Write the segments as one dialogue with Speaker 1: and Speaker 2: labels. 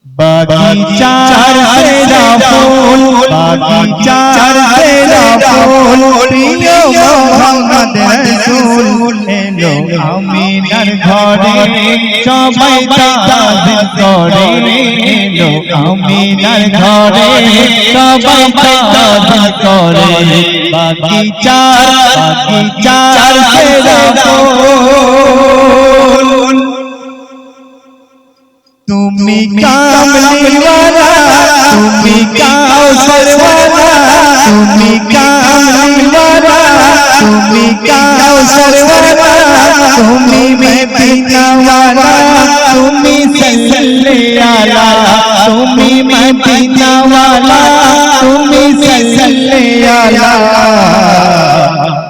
Speaker 1: বাগিচার সেরা ফুল, বাগিচার সেরা ফুল, প্রিয় মোহাম্মদ রাসূল এলো আমিনার ঘরে, সবাই তাজিম করে। এলো আমিনার ঘরে, সবাই তাজিম করে। বাগিচার সেরা ফুল, তুমি কামলিওয়ালা, তুমি কাউসারওয়ালা, তুমি কামলিওয়ালা, তুমি কাউসারওয়ালা, তুমি মদিনাওয়ালা, তুমি সাল্লি আলা, তুমি মদিনাওয়ালা, তুমি সাল্লি আলা।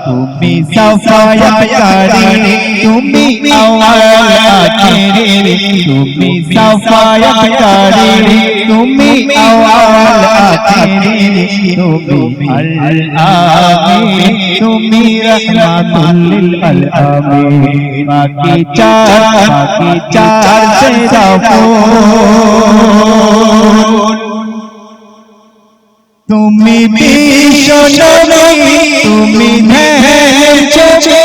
Speaker 1: তুমি সাফায়াতকারী, তুমি আউয়াল আখির, তুমি সাফায়াতকারী, তুমি আউয়াল আখির, তুমি আল আমিন, তুমি রাহমাতুল লিল আলামিন। বাগিচার সেরা ফুল, তুমি বিশ্বনবী, তুমি ন্যায়ের ছবি,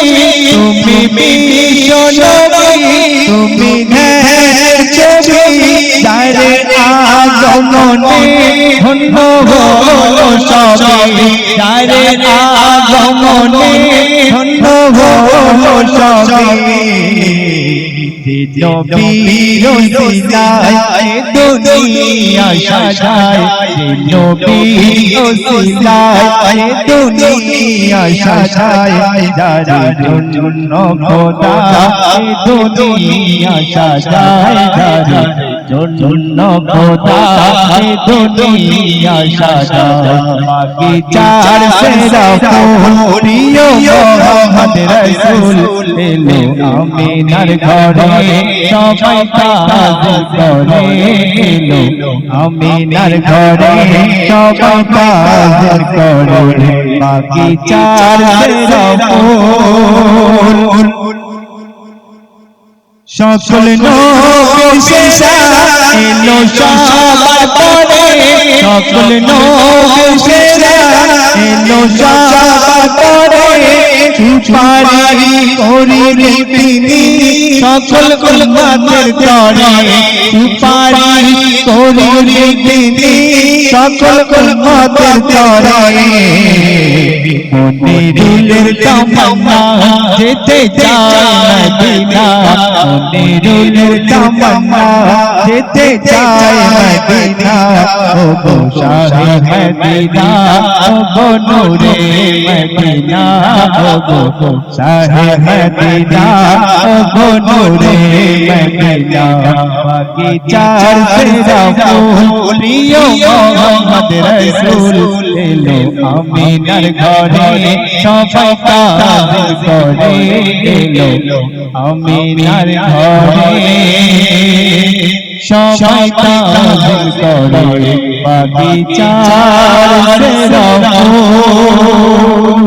Speaker 1: তুমি বিশ্বনবী, তুমি ন্যায়ের ছবি, যারে আগমনে ধন্য হলো সবে, যারে আগমনে ধন্য হলো সবে। নবীর ওসিলায় দুনিয়া সাজায়, নবীর ওসিলায় দুনিয়া সাজায়, যার জন্য খোদা দুনিয়া সাজায়, যার জন্য খোদা দুনিয়া সাজায়। বাগিচার সেরা ফুল, প্রিয় মোহাম্মদ রাসূল এলো আমিনার ঘরে, সবাই তাজিম করে। এলো আমিনার ঘরে, সবাই তাজিম করে। বাগিচার সেরা ফুল, সকল নবীর শেষা এলো সবার পরে, সকল নবীর শেষা এলো সবার পরে। সুপারি করিলে তিনি সকল উম্মতের তরে, সুপারি করিলে তিনি সকল উম্মতের তরে। মনিরুলের তামান্না যেতে চায় মদিনা, মনিরুলের তামান্না যেতে চায় মদিনা। ও গো শাহে মদিনা, ও গো নূরে মদিনা, ও গো শাহে মদিনা, ও গো নূরে মদিনা। বাগিচার সেরা ফুল, প্রিয় মোহাম্মদ রাসূল এলো আমিনার ঘরে, সবাই তাজিম করে। এলো আমিনার ঘরে, সবাই তাজিম করে। বাগিচার সেরা ফুল।